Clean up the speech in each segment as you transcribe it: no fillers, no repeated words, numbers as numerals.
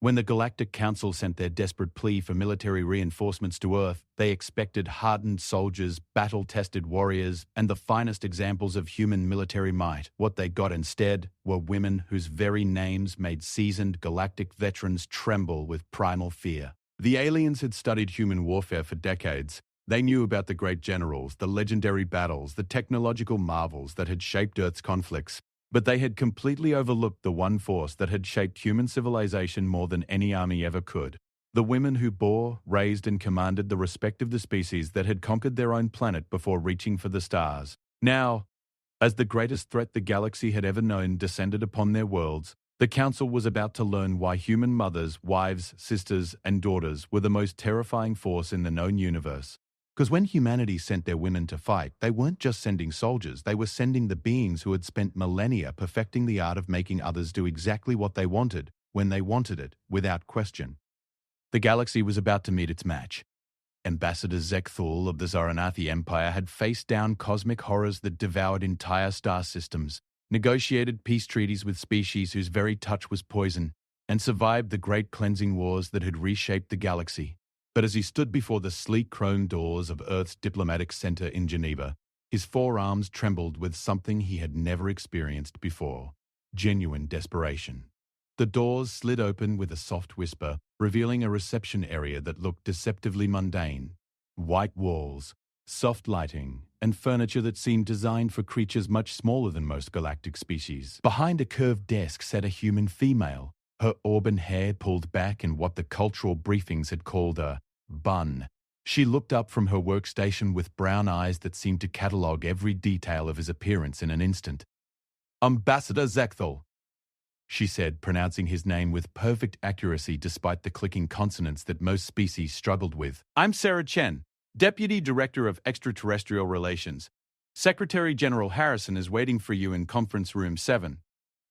When the Galactic Council sent their desperate plea for military reinforcements to Earth, they expected hardened soldiers, battle-tested warriors, and the finest examples of human military might. What they got instead were women whose very names made seasoned galactic veterans tremble with primal fear. The aliens had studied human warfare for decades. They knew about the great generals, the legendary battles, the technological marvels that had shaped Earth's conflicts. But they had completely overlooked the one force that had shaped human civilization more than any army ever could. The women who bore, raised, and commanded the respect of the species that had conquered their own planet before reaching for the stars. Now, as the greatest threat the galaxy had ever known descended upon their worlds, the Council was about to learn why human mothers, wives, sisters, and daughters were the most terrifying force in the known universe. Because when humanity sent their women to fight, they weren't just sending soldiers, they were sending the beings who had spent millennia perfecting the art of making others do exactly what they wanted, when they wanted it, without question. The galaxy was about to meet its match. Ambassador Zekthul of the Zaranathi Empire had faced down cosmic horrors that devoured entire star systems, negotiated peace treaties with species whose very touch was poison, and survived the great cleansing wars that had reshaped the galaxy. But as he stood before the sleek chrome doors of Earth's diplomatic center in Geneva, his forearms trembled with something he had never experienced before: genuine desperation. The doors slid open with a soft whisper, revealing a reception area that looked deceptively mundane. White walls, soft lighting, and furniture that seemed designed for creatures much smaller than most galactic species. Behind a curved desk sat a human female, her auburn hair pulled back in what the cultural briefings had called a bun. She looked up from her workstation with brown eyes that seemed to catalogue every detail of his appearance in an instant. "Ambassador Zekthul," she said, pronouncing his name with perfect accuracy despite the clicking consonants that most species struggled with. "I'm Sarah Chen, Deputy Director of Extraterrestrial Relations. Secretary General Harrison is waiting for you in Conference Room 7.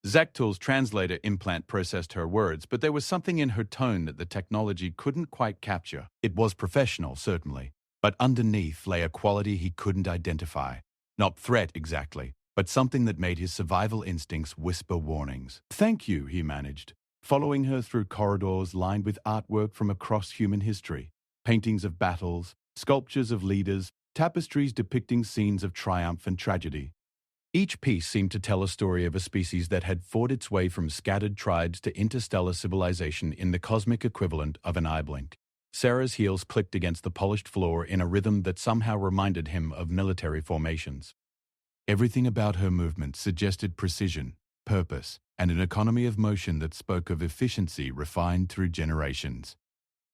Zekthul's translator implant processed her words, but there was something in her tone that the technology couldn't quite capture. It was professional, certainly, but underneath lay a quality he couldn't identify. Not threat, exactly, but something that made his survival instincts whisper warnings. "Thank you," he managed, following her through corridors lined with artwork from across human history. Paintings of battles, sculptures of leaders, tapestries depicting scenes of triumph and tragedy. Each piece seemed to tell a story of a species that had fought its way from scattered tribes to interstellar civilization in the cosmic equivalent of an eye blink. Sarah's heels clicked against the polished floor in a rhythm that somehow reminded him of military formations. Everything about her movement suggested precision, purpose, and an economy of motion that spoke of efficiency refined through generations.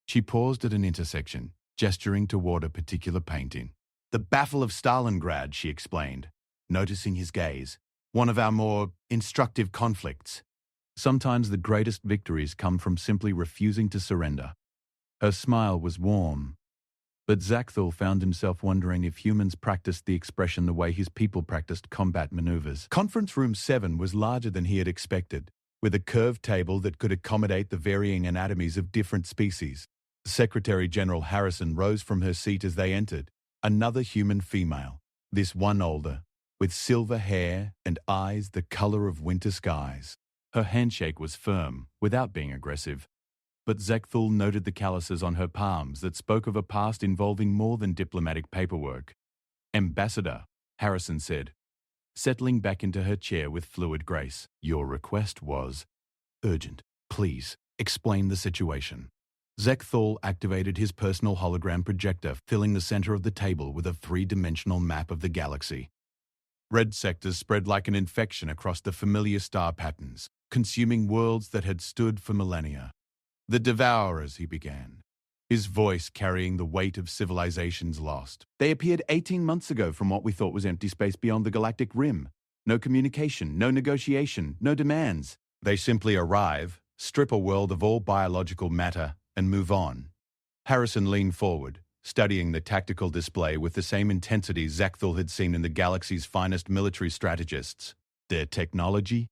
She paused at an intersection, gesturing toward a particular painting. "The Battle of Stalingrad," she explained, noticing his gaze. "One of our more instructive conflicts. Sometimes the greatest victories come from simply refusing to surrender." Her smile was warm, but Zekthul found himself wondering if humans practiced the expression the way his people practiced combat maneuvers. Conference Room 7 was larger than he had expected, with a curved table that could accommodate the varying anatomies of different species. Secretary General Harrison rose from her seat as they entered, another human female, this one older, with silver hair and eyes the color of winter skies. Her handshake was firm, without being aggressive, but Zekthul noted the calluses on her palms that spoke of a past involving more than diplomatic paperwork. "Ambassador," Harrison said, settling back into her chair with fluid grace. "Your request was urgent. Please, explain the situation." Zekthul activated his personal hologram projector, filling the center of the table with a three-dimensional map of the galaxy. Red sectors spread like an infection across the familiar star patterns, consuming worlds that had stood for millennia. "The Devourers," he began, his voice carrying the weight of civilizations lost. "They appeared 18 months ago from what we thought was empty space beyond the galactic rim. No communication, no negotiation, no demands. They simply arrive, strip a world of all biological matter, and move on." Harrison leaned forward, studying the tactical display with the same intensity Zekthul had seen in the galaxy's finest military strategists. "Their technology?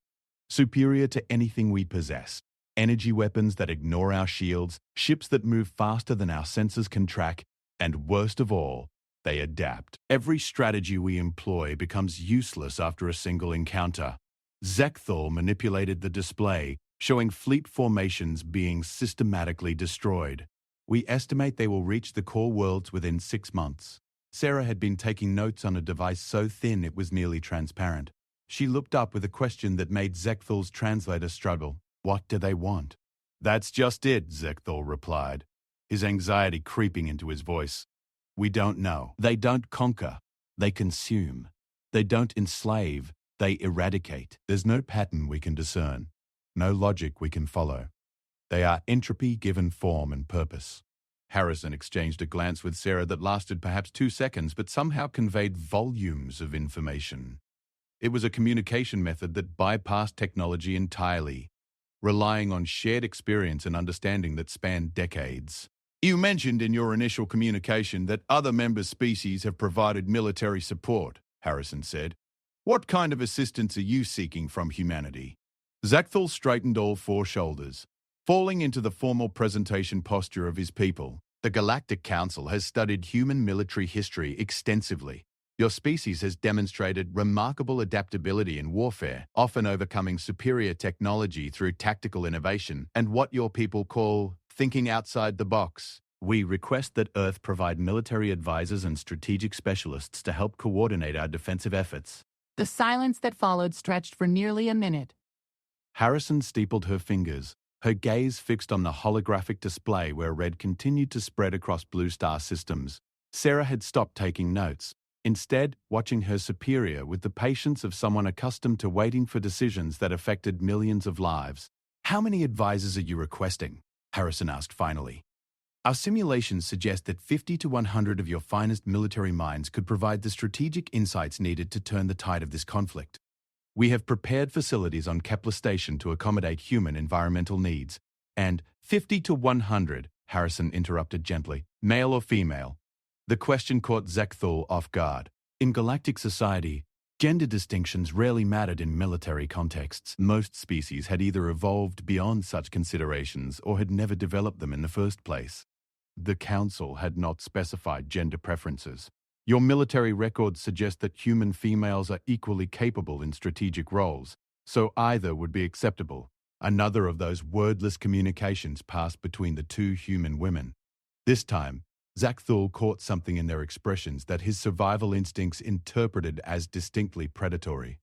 Superior to anything we possess. Energy weapons that ignore our shields, ships that move faster than our sensors can track, and worst of all, they adapt. Every strategy we employ becomes useless after a single encounter." Zekthul manipulated the display, showing fleet formations being systematically destroyed. We estimate they will reach the core worlds within 6 months. Sarah had been taking notes on a device so thin it was nearly transparent. She looked up with a question that made Zekthul's translator struggle. What do they want? That's just it, Zekthul replied, his anxiety creeping into his voice. We don't know. They don't conquer. They consume. They don't enslave. They eradicate. There's no pattern we can discern. No logic we can follow. They are entropy given form and purpose. Harrison exchanged a glance with Sarah that lasted perhaps 2 seconds, but somehow conveyed volumes of information. It was a communication method that bypassed technology entirely, relying on shared experience and understanding that spanned decades. You mentioned in your initial communication that other member species have provided military support, Harrison said. What kind of assistance are you seeking from humanity? Zekthul straightened all 4 shoulders, falling into the formal presentation posture of his people. The Galactic Council has studied human military history extensively. Your species has demonstrated remarkable adaptability in warfare, often overcoming superior technology through tactical innovation and what your people call thinking outside the box. We request that Earth provide military advisors and strategic specialists to help coordinate our defensive efforts. The silence that followed stretched for nearly a minute. Harrison steepled her fingers, her gaze fixed on the holographic display where red continued to spread across blue star systems. Sarah had stopped taking notes, instead watching her superior with the patience of someone accustomed to waiting for decisions that affected millions of lives. How many advisors are you requesting? Harrison asked finally. Our simulations suggest that 50 to 100 of your finest military minds could provide the strategic insights needed to turn the tide of this conflict. We have prepared facilities on Kepler Station to accommodate human environmental needs. And 50 to 100, Harrison interrupted gently, male or female. The question caught Zekthul off guard. In galactic society, gender distinctions rarely mattered in military contexts. Most species had either evolved beyond such considerations or had never developed them in the first place. The Council had not specified gender preferences. Your military records suggest that human females are equally capable in strategic roles, so either would be acceptable. Another of those wordless communications passed between the 2 human women. This time, Zekthul caught something in their expressions that his survival instincts interpreted as distinctly predatory.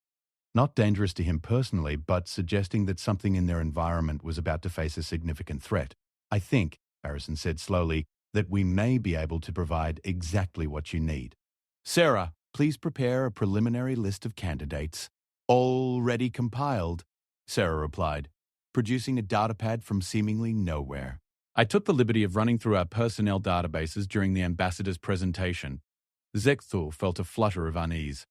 Not dangerous to him personally, but suggesting that something in their environment was about to face a significant threat. I think, Harrison said slowly, that we may be able to provide exactly what you need. Sarah, please prepare a preliminary list of candidates. Already compiled, Sarah replied, producing a datapad from seemingly nowhere. I took the liberty of running through our personnel databases during the ambassador's presentation. Zekthul felt a flutter of unease.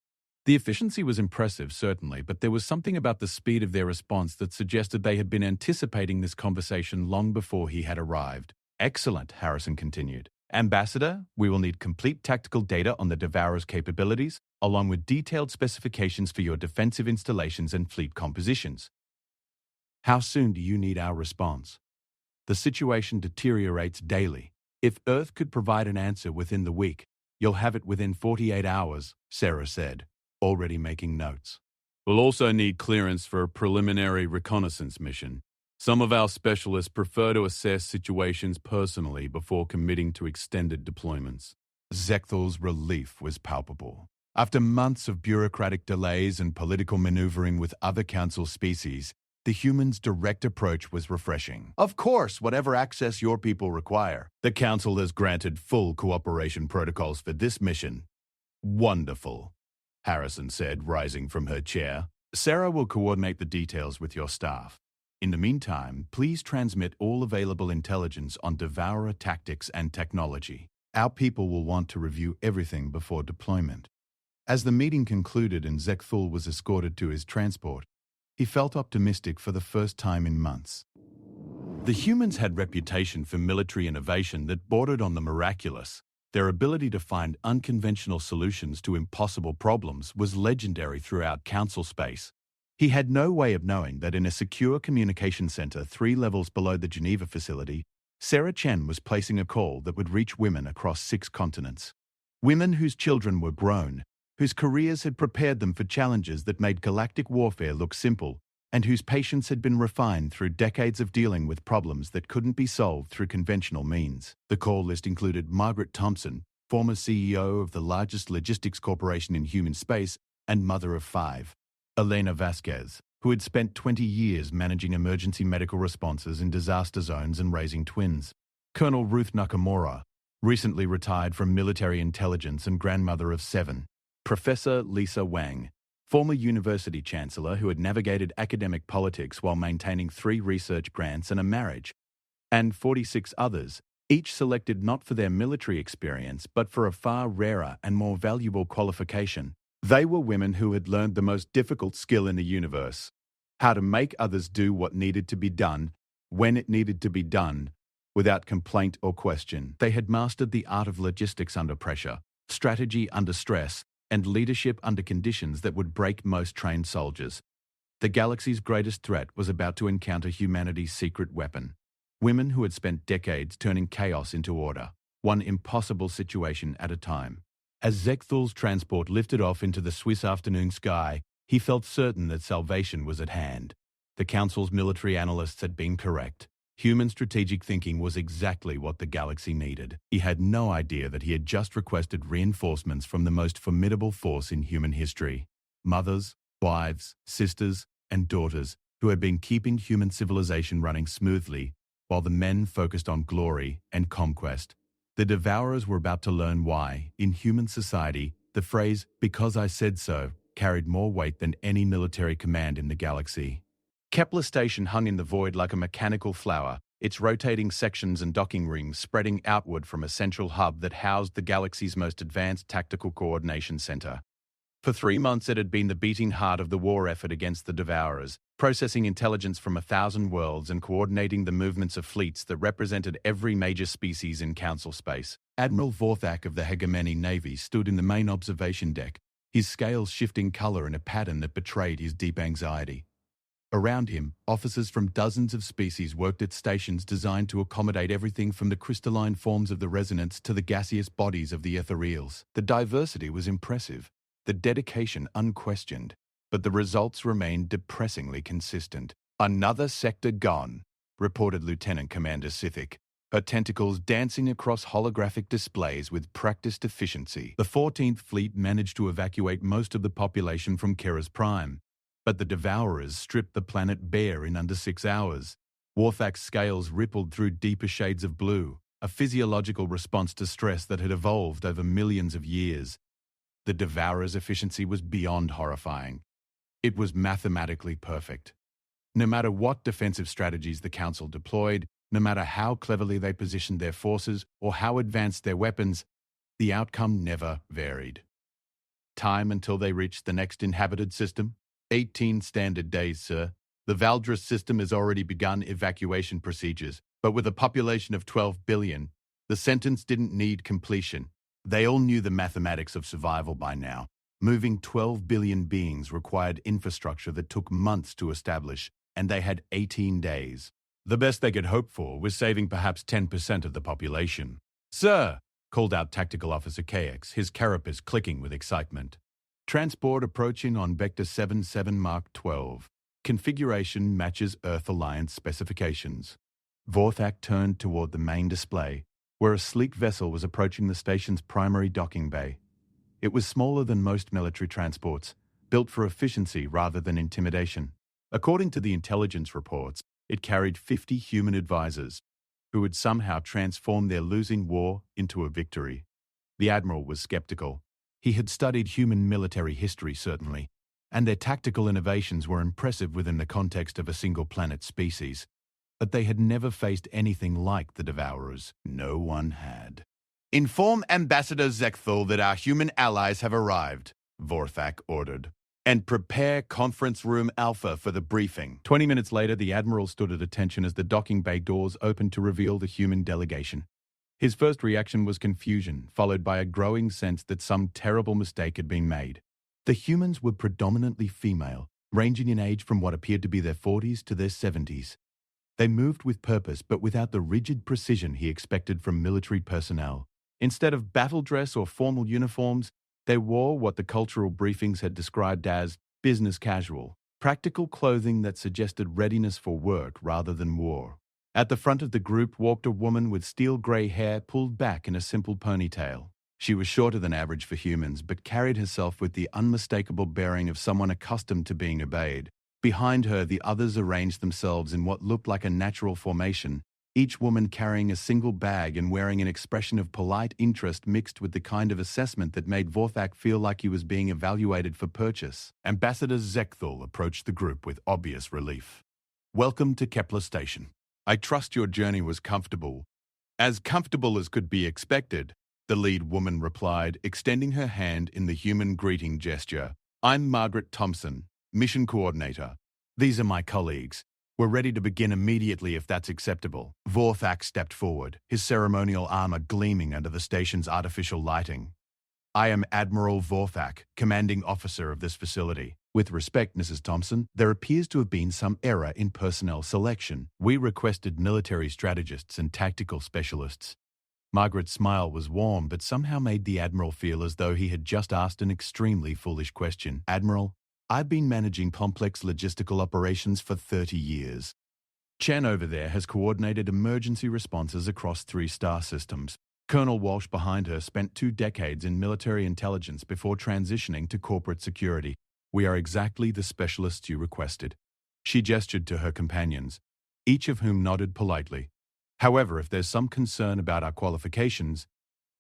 The efficiency was impressive, certainly, but there was something about the speed of their response that suggested they had been anticipating this conversation long before he had arrived. Excellent, Harrison continued. Ambassador, we will need complete tactical data on the Devourer's capabilities, along with detailed specifications for your defensive installations and fleet compositions. How soon do you need our response? The situation deteriorates daily. If Earth could provide an answer within the week, you'll have it within 48 hours, Sarah said, already making notes. We'll also need clearance for a preliminary reconnaissance mission. Some of our specialists prefer to assess situations personally before committing to extended deployments. Zekthul's relief was palpable. After months of bureaucratic delays and political maneuvering with other Council species, the humans' direct approach was refreshing. Of course, whatever access your people require, the Council has granted full cooperation protocols for this mission. Wonderful, Harrison said, rising from her chair. Sarah will coordinate the details with your staff. In the meantime, please transmit all available intelligence on Devourer tactics and technology. Our people will want to review everything before deployment. As the meeting concluded and Zekthul was escorted to his transport, he felt optimistic for the first time in months. The humans had reputation for military innovation that bordered on the miraculous. Their ability to find unconventional solutions to impossible problems was legendary throughout Council space. He had no way of knowing that in a secure communication center 3 levels below the Geneva facility, Sarah Chen was placing a call that would reach women across 6 continents. Women whose children were grown, whose careers had prepared them for challenges that made galactic warfare look simple, and whose patience had been refined through decades of dealing with problems that couldn't be solved through conventional means. The call list included Margaret Thompson, former CEO of the largest logistics corporation in human space and mother of 5. Elena Vasquez, who had spent 20 years managing emergency medical responses in disaster zones and raising twins. Colonel Ruth Nakamura, recently retired from military intelligence and grandmother of 7. Professor Lisa Wang, former university chancellor who had navigated academic politics while maintaining 3 research grants and a marriage. And 46 others, each selected not for their military experience but for a far rarer and more valuable qualification. They were women who had learned the most difficult skill in the universe: how to make others do what needed to be done, when it needed to be done, without complaint or question. They had mastered the art of logistics under pressure, strategy under stress, and leadership under conditions that would break most trained soldiers. The galaxy's greatest threat was about to encounter humanity's secret weapon. Women who had spent decades turning chaos into order, one impossible situation at a time. As Zekthul's transport lifted off into the Swiss afternoon sky, he felt certain that salvation was at hand. The Council's military analysts had been correct. Human strategic thinking was exactly what the galaxy needed. He had no idea that he had just requested reinforcements from the most formidable force in human history. Mothers, wives, sisters, and daughters who had been keeping human civilization running smoothly, while the men focused on glory and conquest. The Devourers were about to learn why, in human society, the phrase, "because I said so," carried more weight than any military command in the galaxy. Kepler Station hung in the void like a mechanical flower, its rotating sections and docking rings spreading outward from a central hub that housed the galaxy's most advanced tactical coordination center. For 3 months it had been the beating heart of the war effort against the Devourers, processing intelligence from 1,000 worlds and coordinating the movements of fleets that represented every major species in Council space. Admiral Vorthak of the Hegemony Navy stood in the main observation deck, his scales shifting color in a pattern that betrayed his deep anxiety. Around him, officers from dozens of species worked at stations designed to accommodate everything from the crystalline forms of the resonance to the gaseous bodies of the ethereals. The diversity was impressive, the dedication unquestioned, but the results remained depressingly consistent. "Another sector gone," reported Lieutenant Commander Sithik, her tentacles dancing across holographic displays with practiced efficiency. The 14th Fleet managed to evacuate most of the population from Kera's Prime, but the Devourers stripped the planet bare in under 6 hours. Warthak's scales rippled through deeper shades of blue, a physiological response to stress that had evolved over millions of years. The Devourers' efficiency was beyond horrifying. It was mathematically perfect. No matter what defensive strategies the Council deployed, no matter how cleverly they positioned their forces or how advanced their weapons, the outcome never varied. Time until they reached the next inhabited system? 18 standard days, sir. The Valdris system has already begun evacuation procedures, but with a population of 12 billion, the sentence didn't need completion. They all knew the mathematics of survival by now. Moving 12 billion beings required infrastructure that took months to establish, and they had 18 days. The best they could hope for was saving perhaps 10% of the population. "Sir," called out Tactical Officer KX, his carapace clicking with excitement. "Transport approaching on Vector 77 Mark 12. Configuration matches Earth Alliance specifications." Vorthak turned toward the main display, where a sleek vessel was approaching the station's primary docking bay. It was smaller than most military transports, built for efficiency rather than intimidation. According to the intelligence reports, it carried 50 human advisors, who would somehow transform their losing war into a victory. The Admiral was skeptical. He had studied human military history, certainly, and their tactical innovations were impressive within the context of a single-planet species. But they had never faced anything like the Devourers. No one had. "Inform Ambassador Zekthul that our human allies have arrived," Vorthak ordered. "And prepare Conference Room Alpha for the briefing." 20 minutes later, the Admiral stood at attention as the docking bay doors opened to reveal the human delegation. His first reaction was confusion, followed by a growing sense that some terrible mistake had been made. The humans were predominantly female, ranging in age from what appeared to be their 40s to their 70s. They moved with purpose, but without the rigid precision he expected from military personnel. Instead of battle dress or formal uniforms, they wore what the cultural briefings had described as business casual. practical clothing that suggested readiness for work rather than war. At the front of the group walked a woman with steel grey hair pulled back in a simple ponytail. She was shorter than average for humans, but carried herself with the unmistakable bearing of someone accustomed to being obeyed. Behind her, the others arranged themselves in what looked like a natural formation, each woman carrying a single bag and wearing an expression of polite interest mixed with the kind of assessment that made Vorthak feel like he was being evaluated for purchase. Ambassador Zekthul approached the group with obvious relief. "Welcome to Kepler Station. I trust your journey was comfortable. As comfortable as could be expected," the lead woman replied, extending her hand in the human greeting gesture. "I'm Margaret Thompson, Mission Coordinator. These are my colleagues. We're ready to begin immediately if that's acceptable." Vorthak stepped forward, his ceremonial armor gleaming under the station's artificial lighting. "I am Admiral Vorthak, commanding officer of this facility. With respect, Mrs. Thompson, there appears to have been some error in personnel selection. We requested military strategists and tactical specialists." Margaret's smile was warm but somehow made the Admiral feel as though he had just asked an extremely foolish question. "Admiral, I've been managing complex logistical operations for 30 years. Chen over there has coordinated emergency responses across 3 star systems. Colonel Walsh behind her spent 2 decades in military intelligence before transitioning to corporate security. We are exactly the specialists you requested." She gestured to her companions, each of whom nodded politely. "However, if there's some concern about our qualifications,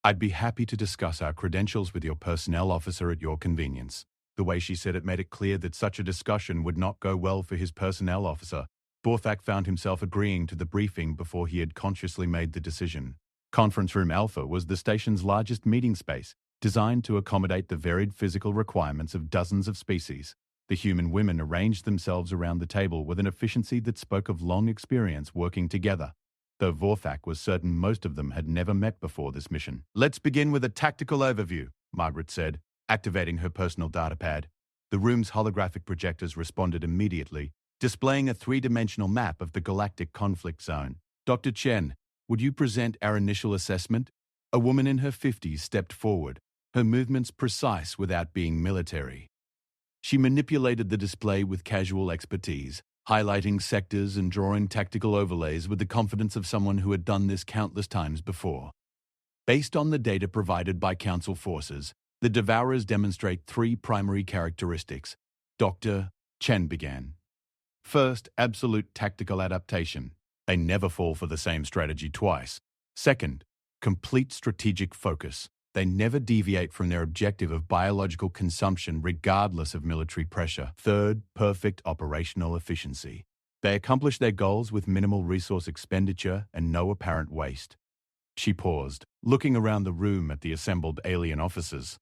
I'd be happy to discuss our credentials with your personnel officer at your convenience." The way she said it made it clear that such a discussion would not go well for his personnel officer. Vorthak found himself agreeing to the briefing before he had consciously made the decision. Conference Room Alpha was the station's largest meeting space, designed to accommodate the varied physical requirements of dozens of species. The human women arranged themselves around the table with an efficiency that spoke of long experience working together, though Vorthak was certain most of them had never met before this mission. "Let's begin with a tactical overview," Margaret said, activating her personal datapad. The room's holographic projectors responded immediately, displaying a 3-dimensional map of the galactic conflict zone. "Dr. Chen, would you present our initial assessment?" A woman in her 50s stepped forward, her movements precise without being military. She manipulated the display with casual expertise, highlighting sectors and drawing tactical overlays with the confidence of someone who had done this countless times before. Based on the data provided by Council forces, the Devourers demonstrate 3 primary characteristics. Dr. Chen began. First, absolute tactical adaptation. They never fall for the same strategy twice. Second, complete strategic focus. They never deviate from their objective of biological consumption regardless of military pressure. Third, perfect operational efficiency. They accomplish their goals with minimal resource expenditure and no apparent waste. She paused, looking around the room at the assembled alien officers.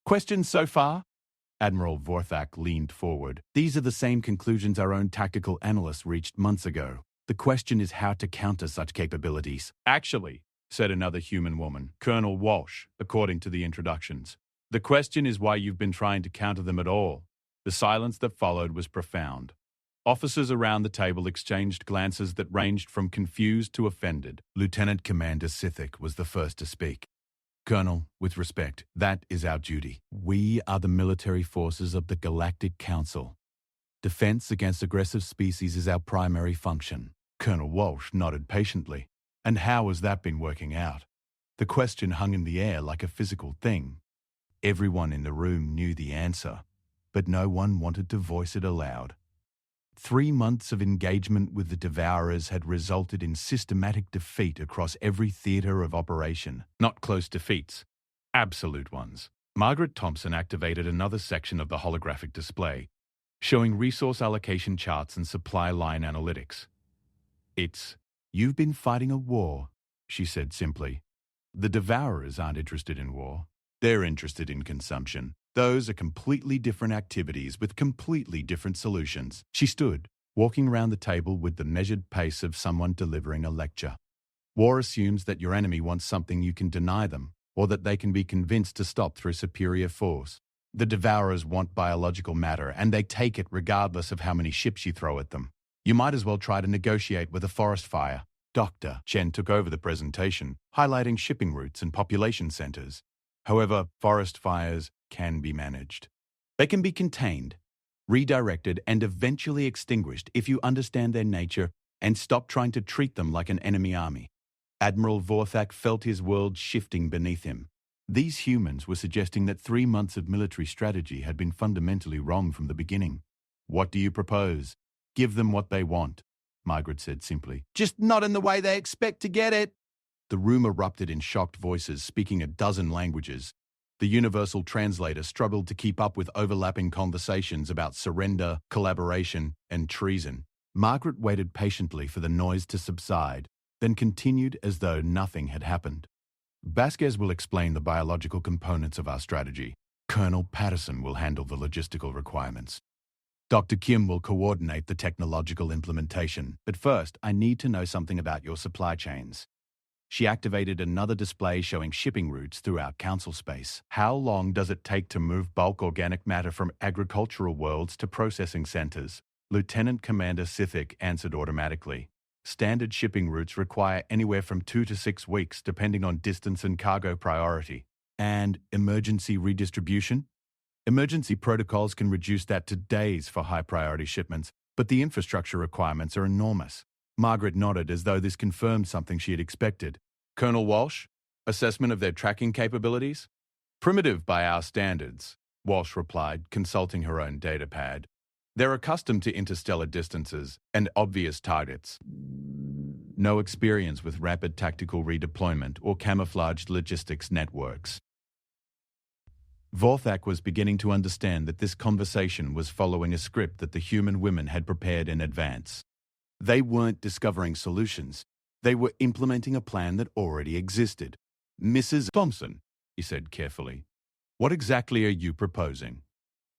"Questions so far?" Admiral Vorthak leaned forward. "These are the same conclusions our own tactical analysts reached months ago. The question is how to counter such capabilities." "Actually," said another human woman, Colonel Walsh, according to the introductions, "the question is why you've been trying to counter them at all." The silence that followed was profound. Officers around the table exchanged glances that ranged from confused to offended. Lieutenant Commander Sithik was the first to speak. "Colonel, with respect, that is our duty. We are the military forces of the Galactic Council. Defense against aggressive species is our primary function." Colonel Walsh nodded patiently. "And how has that been working out?" The question hung in the air like a physical thing. Everyone in the room knew the answer, but no one wanted to voice it aloud. 3 months of engagement with the Devourers had resulted in systematic defeat across every theater of operation. Not close defeats, absolute ones. Margaret Thompson activated another section of the holographic display, showing resource allocation charts and supply line analytics. "You've been fighting a war," she said simply. "The Devourers aren't interested in war. They're interested in consumption. Those are completely different activities with completely different solutions." She stood, walking around the table with the measured pace of someone delivering a lecture. "War assumes that your enemy wants something you can deny them, or that they can be convinced to stop through superior force. The Devourers want biological matter, and they take it regardless of how many ships you throw at them. You might as well try to negotiate with a forest fire." Dr. Chen took over the presentation, highlighting shipping routes and population centers. "However, forest fires can be managed. They can be contained. redirected, and eventually extinguished if you understand their nature and stop trying to treat them like an enemy army. Admiral Vorthak felt his world shifting beneath him. These humans were suggesting that 3 months of military strategy had been fundamentally wrong from the beginning. "What do you propose?" "Give them what they want," Margaret said simply. "Just not in the way they expect to get it." The room erupted in shocked voices speaking a dozen languages. The universal translator struggled to keep up with overlapping conversations about surrender, collaboration, and treason. Margaret waited patiently for the noise to subside, then continued as though nothing had happened. "Vasquez will explain the biological components of our strategy. Colonel Patterson will handle the logistical requirements. Dr. Kim will coordinate the technological implementation. But first, I need to know something about your supply chains." She activated another display showing shipping routes throughout council space. "How long does it take to move bulk organic matter from agricultural worlds to processing centers?" Lieutenant Commander Sithik answered automatically. "Standard shipping routes require anywhere from 2 to 6 weeks, depending on distance and cargo priority." "And emergency redistribution?" "Emergency protocols can reduce that to days for high-priority shipments, but the infrastructure requirements are enormous." Margaret nodded as though this confirmed something she had expected. "Colonel Walsh, assessment of their tracking capabilities?" "Primitive by our standards," Walsh replied, consulting her own datapad. "They're accustomed to interstellar distances and obvious targets. No experience with rapid tactical redeployment or camouflaged logistics networks." Vorthak was beginning to understand that this conversation was following a script that the human women had prepared in advance. They weren't discovering solutions. They were implementing a plan that already existed. "Mrs. Thompson," he said carefully, "what exactly are you proposing?"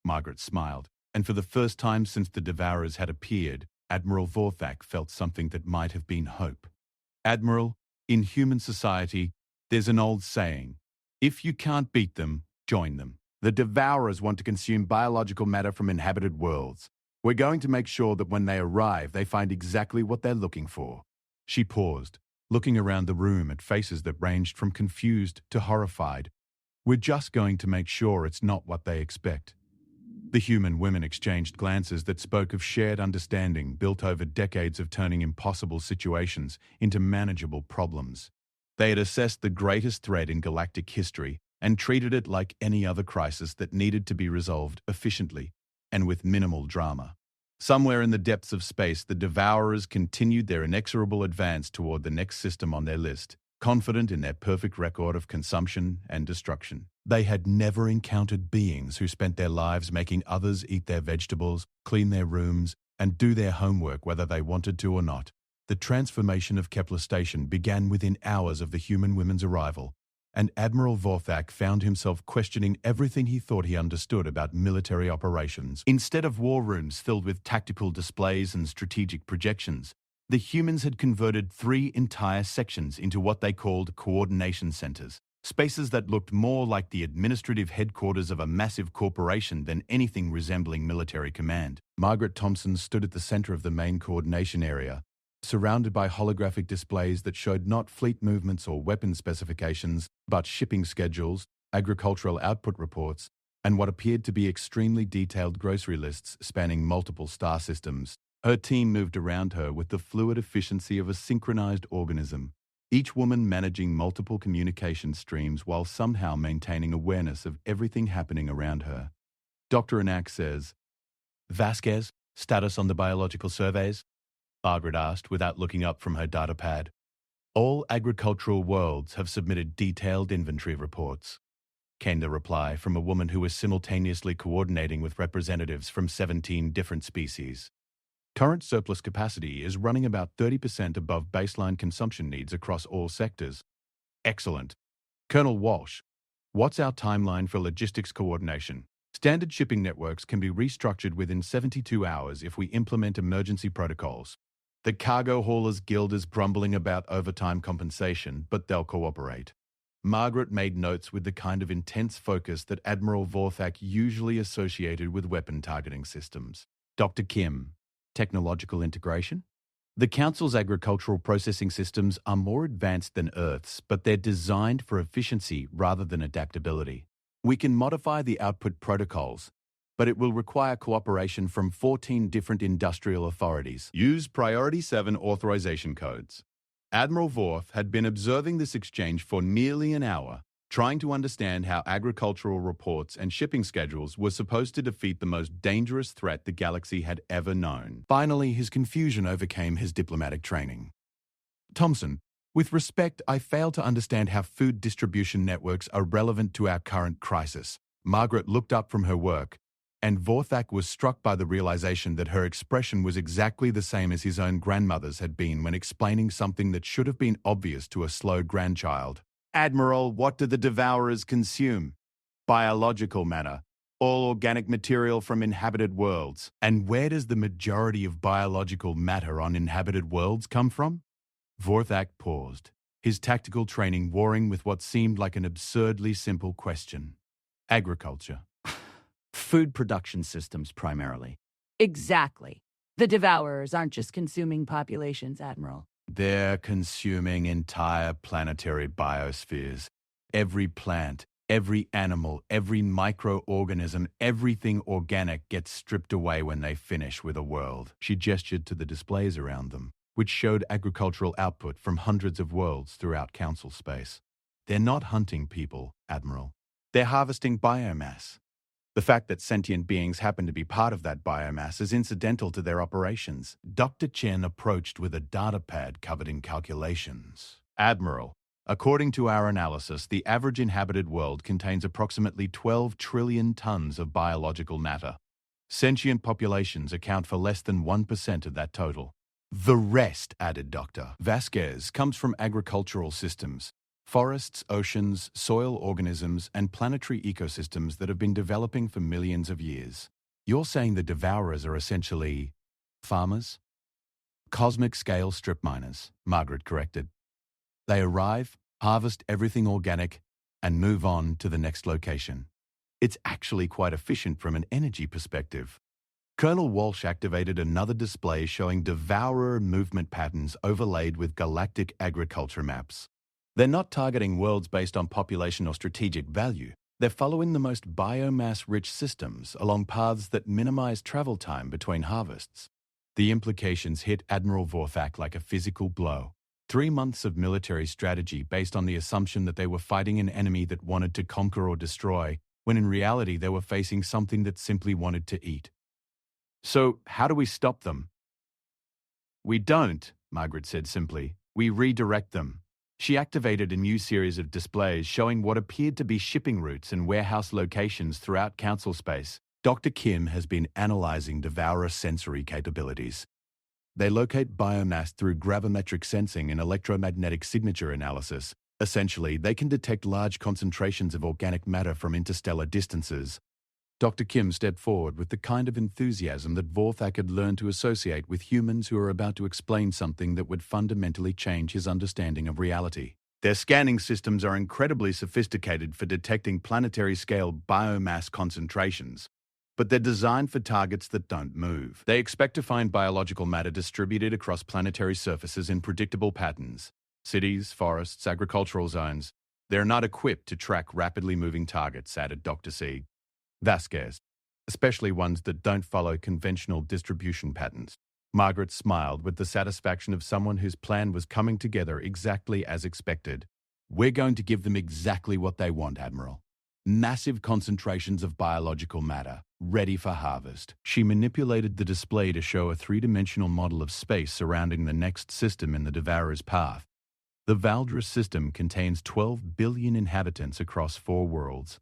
Margaret smiled, and for the first time since the Devourers had appeared, Admiral Vorthak felt something that might have been hope. "Admiral, in human society, there's an old saying, if you can't beat them, join them. The Devourers want to consume biological matter from inhabited worlds. We're going to make sure that when they arrive, they find exactly what they're looking for." She paused, looking around the room at faces that ranged from confused to horrified. "We're just going to make sure it's not what they expect." The human women exchanged glances that spoke of shared understanding built over decades of turning impossible situations into manageable problems. They had assessed the greatest threat in galactic history and treated it like any other crisis that needed to be resolved efficiently and with minimal drama. Somewhere in the depths of space, the Devourers continued their inexorable advance toward the next system on their list, confident in their perfect record of consumption and destruction. They had never encountered beings who spent their lives making others eat their vegetables, clean their rooms, and do their homework whether they wanted to or not. The transformation of Kepler Station began within hours of the human women's arrival, and Admiral Vorthak found himself questioning everything he thought he understood about military operations. Instead of war rooms filled with tactical displays and strategic projections, the humans had converted 3 entire sections into what they called coordination centers, spaces that looked more like the administrative headquarters of a massive corporation than anything resembling military command. Margaret Thompson stood at the center of the main coordination area, surrounded by holographic displays that showed not fleet movements or weapon specifications, but shipping schedules, agricultural output reports, and what appeared to be extremely detailed grocery lists spanning multiple star systems. Her team moved around her with the fluid efficiency of a synchronized organism, each woman managing multiple communication streams while somehow maintaining awareness of everything happening around her. Dr. Anak says, "Vasquez, status on the biological surveys?" Margaret asked without looking up from her datapad. "All agricultural worlds have submitted detailed inventory reports," came the reply from a woman who was simultaneously coordinating with representatives from 17 different species. "Current surplus capacity is running about 30% above baseline consumption needs across all sectors." "Excellent. Colonel Walsh, what's our timeline for logistics coordination?" "Standard shipping networks can be restructured within 72 hours if we implement emergency protocols. The Cargo Haulers Guild is grumbling about overtime compensation, but they'll cooperate." Margaret made notes with the kind of intense focus that Admiral Vorthak usually associated with weapon targeting systems. Dr. Kim, technological integration? "The Council's agricultural processing systems are more advanced than Earth's, but they're designed for efficiency rather than adaptability. We can modify the output protocols, but it will require cooperation from 14 different industrial authorities. Use Priority 7 authorization codes. Admiral Vorth had been observing this exchange for nearly an hour, trying to understand how agricultural reports and shipping schedules were supposed to defeat the most dangerous threat the galaxy had ever known. Finally, his confusion overcame his diplomatic training. Thompson, with respect, I fail to understand how food distribution networks are relevant to our current crisis. Margaret looked up from her work, and Vorthak was struck by the realization that her expression was exactly the same as his own grandmother's had been when explaining something that should have been obvious to a slow grandchild. Admiral, what do the Devourers consume? Biological matter, all organic material from inhabited worlds. And where does the majority of biological matter on inhabited worlds come from? Vorthak paused, his tactical training warring with what seemed like an absurdly simple question. Agriculture. Food production systems, primarily. Exactly. The Devourers aren't just consuming populations, Admiral. They're consuming entire planetary biospheres. Every plant, every animal, every microorganism, everything organic gets stripped away when they finish with a world. She gestured to the displays around them, which showed agricultural output from hundreds of worlds throughout Council space. They're not hunting people, Admiral. They're harvesting biomass. The fact that sentient beings happen to be part of that biomass is incidental to their operations. Dr. Chen approached with a data pad covered in calculations. Admiral, according to our analysis, the average inhabited world contains approximately 12 trillion tons of biological matter. Sentient populations account for less than 1% of that total. The rest, added Dr. Vasquez, comes from agricultural systems. Forests, oceans, soil organisms, and planetary ecosystems that have been developing for millions of years. You're saying the Devourers are essentially farmers? Cosmic-scale strip miners, Margaret corrected. They arrive, harvest everything organic, and move on to the next location. It's actually quite efficient from an energy perspective. Colonel Walsh activated another display showing Devourer movement patterns overlaid with galactic agriculture maps. They're not targeting worlds based on population or strategic value. They're following the most biomass-rich systems along paths that minimize travel time between harvests. The implications hit Admiral Vorthak like a physical blow. 3 months of military strategy based on the assumption that they were fighting an enemy that wanted to conquer or destroy, when in reality they were facing something that simply wanted to eat. So, how do we stop them? We don't, Margaret said simply. We redirect them. She activated a new series of displays showing what appeared to be shipping routes and warehouse locations throughout Council space. Dr. Kim has been analyzing Devourer sensory capabilities. They locate biomass through gravimetric sensing and electromagnetic signature analysis. Essentially, they can detect large concentrations of organic matter from interstellar distances. Dr. Kim stepped forward with the kind of enthusiasm that Vorthak had learned to associate with humans who are about to explain something that would fundamentally change his understanding of reality. Their scanning systems are incredibly sophisticated for detecting planetary-scale biomass concentrations, but they're designed for targets that don't move. They expect to find biological matter distributed across planetary surfaces in predictable patterns. Cities, forests, agricultural zones. They're not equipped to track rapidly moving targets, added Dr. Sieg. Vasquez, especially ones that don't follow conventional distribution patterns. Margaret smiled with the satisfaction of someone whose plan was coming together exactly as expected. We're going to give them exactly what they want, Admiral. Massive concentrations of biological matter, ready for harvest. She manipulated the display to show a three-dimensional model of space surrounding the next system in the Devourer's path. The Valdris system contains 12 billion inhabitants across 4 worlds.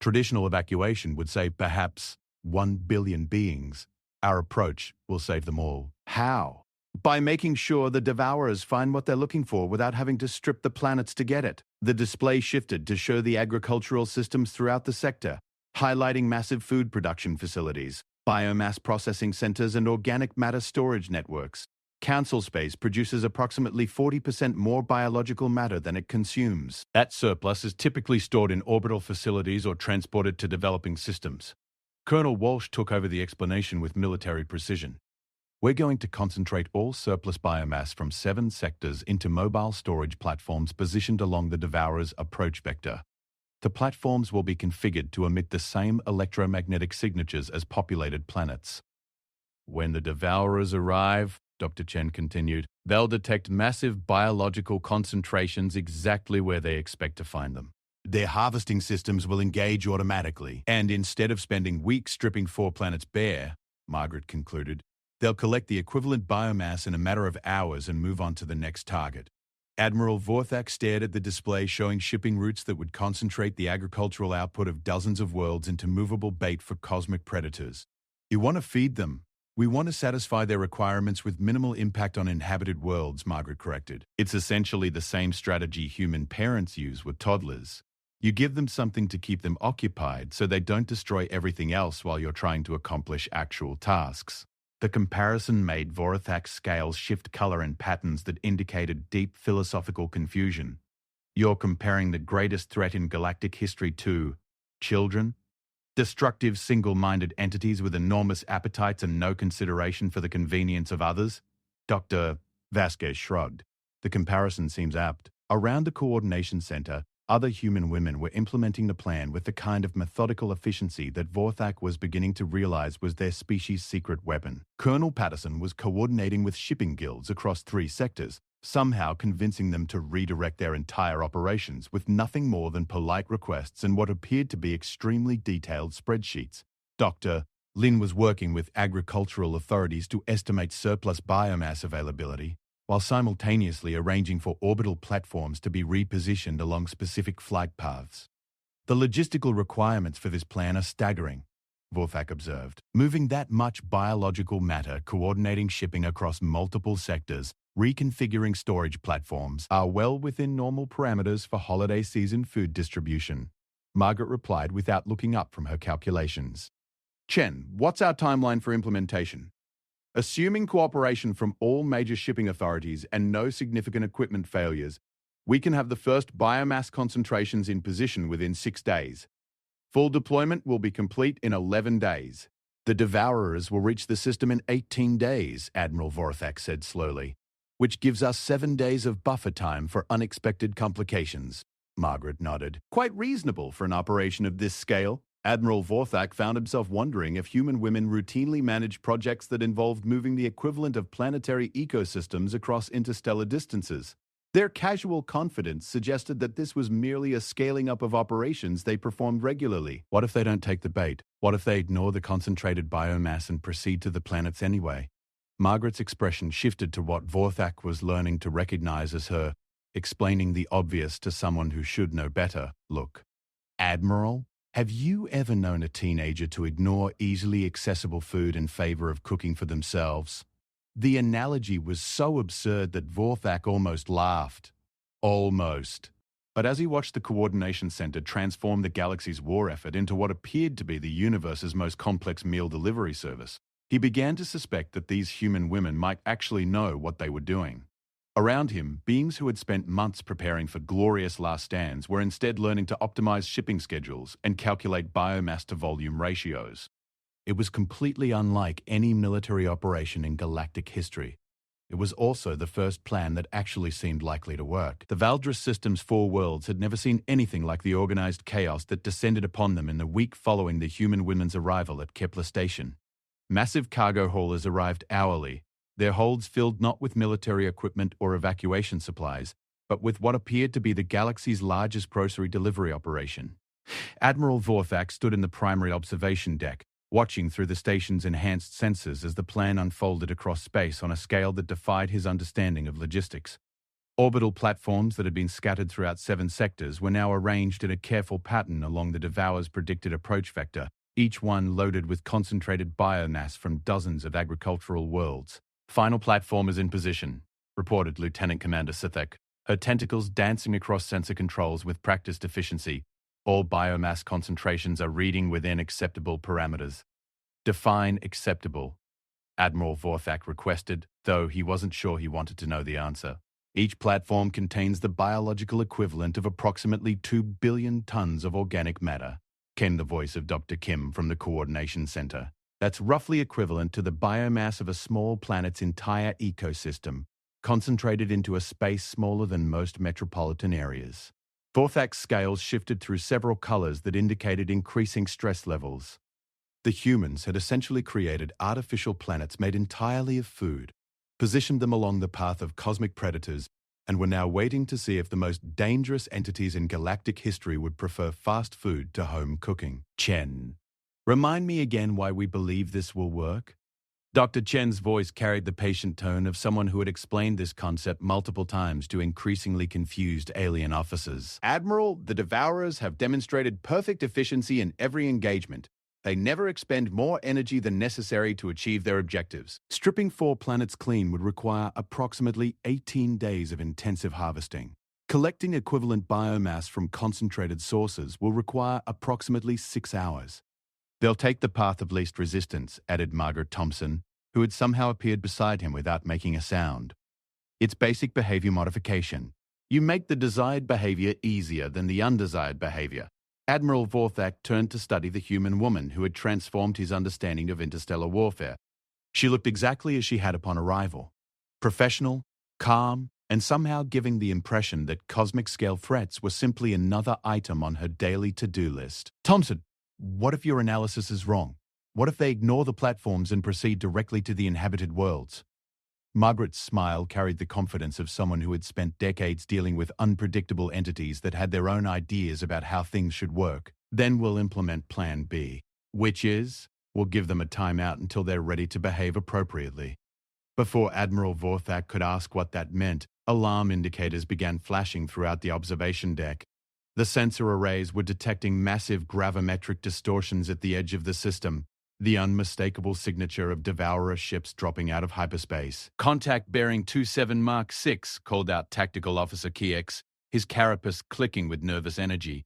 Traditional evacuation would say perhaps 1 billion beings. Our approach will save them all. How? By making sure the Devourers find what they're looking for without having to strip the planets to get it. The display shifted to show the agricultural systems throughout the sector, highlighting massive food production facilities, biomass processing centers, and organic matter storage networks. Council space produces approximately 40% more biological matter than it consumes. That surplus is typically stored in orbital facilities or transported to developing systems. Colonel Walsh took over the explanation with military precision. We're going to concentrate all surplus biomass from 7 sectors into mobile storage platforms positioned along the Devourer's approach vector. The platforms will be configured to emit the same electromagnetic signatures as populated planets. When the Devourers arrive, Dr. Chen continued, they'll detect massive biological concentrations exactly where they expect to find them. Their harvesting systems will engage automatically, and instead of spending weeks stripping 4 planets bare, Margaret concluded, they'll collect the equivalent biomass in a matter of hours and move on to the next target. Admiral Vorthak stared at the display showing shipping routes that would concentrate the agricultural output of dozens of worlds into movable bait for cosmic predators. You want to feed them. We want to satisfy their requirements with minimal impact on inhabited worlds, Margaret corrected. It's essentially the same strategy human parents use with toddlers. You give them something to keep them occupied so they don't destroy everything else while you're trying to accomplish actual tasks. The comparison made Vorthak's scales shift color in patterns that indicated deep philosophical confusion. You're comparing the greatest threat in galactic history to children? Destructive, single-minded entities with enormous appetites and no consideration for the convenience of others? Dr. Vasquez shrugged. The comparison seems apt. Around the coordination center, other human women were implementing the plan with the kind of methodical efficiency that Vorthak was beginning to realize was their species' secret weapon. Colonel Patterson was coordinating with shipping guilds across 3 sectors, somehow convincing them to redirect their entire operations with nothing more than polite requests and what appeared to be extremely detailed spreadsheets. Dr. Lin was working with agricultural authorities to estimate surplus biomass availability, while simultaneously arranging for orbital platforms to be repositioned along specific flight paths. The logistical requirements for this plan are staggering, Vorthak observed. Moving that much biological matter, coordinating shipping across multiple sectors, reconfiguring storage platforms are well within normal parameters for holiday season food distribution, Margaret replied without looking up from her calculations. Chen, what's our timeline for implementation? Assuming cooperation from all major shipping authorities and no significant equipment failures, we can have the first biomass concentrations in position within 6 days. Full deployment will be complete in 11 days. The Devourers will reach the system in 18 days, Admiral Vorthak said slowly, which gives us 7 days of buffer time for unexpected complications. Margaret nodded. Quite reasonable for an operation of this scale. Admiral Vorthak found himself wondering if human women routinely managed projects that involved moving the equivalent of planetary ecosystems across interstellar distances. Their casual confidence suggested that this was merely a scaling up of operations they performed regularly. What if they don't take the bait? What if they ignore the concentrated biomass and proceed to the planets anyway? Margaret's expression shifted to what Vorthak was learning to recognize as her explaining the obvious to someone who should know better. Look, Admiral, have you ever known a teenager to ignore easily accessible food in favor of cooking for themselves? The analogy was so absurd that Vorthak almost laughed. Almost. But as he watched the Coordination Center transform the galaxy's war effort into what appeared to be the universe's most complex meal delivery service, he began to suspect that these human women might actually know what they were doing. Around him, beings who had spent months preparing for glorious last stands were instead learning to optimize shipping schedules and calculate biomass-to-volume ratios. It was completely unlike any military operation in galactic history. It was also the first plan that actually seemed likely to work. The Valdris system's 4 worlds had never seen anything like the organized chaos that descended upon them in the week following the human women's arrival at Kepler Station. Massive cargo haulers arrived hourly, their holds filled not with military equipment or evacuation supplies, but with what appeared to be the galaxy's largest grocery delivery operation. Admiral Vorthak stood in the primary observation deck, watching through the station's enhanced sensors as the plan unfolded across space on a scale that defied his understanding of logistics. Orbital platforms that had been scattered throughout 7 sectors were now arranged in a careful pattern along the Devourer's predicted approach vector, each one loaded with concentrated biomass from dozens of agricultural worlds. Final platform is in position, reported Lieutenant Commander Sithek, her tentacles dancing across sensor controls with practiced efficiency. All biomass concentrations are reading within acceptable parameters. Define acceptable, Admiral Vorthak requested, though he wasn't sure he wanted to know the answer. Each platform contains the biological equivalent of approximately 2 billion tons of organic matter, came the voice of Dr. Kim from the Coordination Center. That's roughly equivalent to the biomass of a small planet's entire ecosystem, concentrated into a space smaller than most metropolitan areas. Vorthak's scales shifted through several colors that indicated increasing stress levels. The humans had essentially created artificial planets made entirely of food, positioned them along the path of cosmic predators, and were now waiting to see if the most dangerous entities in galactic history would prefer fast food to home cooking. Chen, remind me again why we believe this will work? Dr. Chen's voice carried the patient tone of someone who had explained this concept multiple times to increasingly confused alien officers. Admiral, the Devourers have demonstrated perfect efficiency in every engagement. They never expend more energy than necessary to achieve their objectives. Stripping 4 planets clean would require approximately 18 days of intensive harvesting. Collecting equivalent biomass from concentrated sources will require approximately 6 hours. They'll take the path of least resistance, added Margaret Thompson, who had somehow appeared beside him without making a sound. It's basic behavior modification. You make the desired behavior easier than the undesired behavior. Admiral Vorthak turned to study the human woman who had transformed his understanding of interstellar warfare. She looked exactly as she had upon arrival. Professional, calm, and somehow giving the impression that cosmic-scale threats were simply another item on her daily to-do list. Thompson, what if your analysis is wrong? What if they ignore the platforms and proceed directly to the inhabited worlds? Margaret's smile carried the confidence of someone who had spent decades dealing with unpredictable entities that had their own ideas about how things should work. Then we'll implement Plan B, which is, we'll give them a timeout until they're ready to behave appropriately. Before Admiral Vorthak could ask what that meant, alarm indicators began flashing throughout the observation deck. The sensor arrays were detecting massive gravimetric distortions at the edge of the system, the unmistakable signature of Devourer ships dropping out of hyperspace. Contact bearing 27 Mark 6, called out Tactical Officer Kiex, his carapace clicking with nervous energy.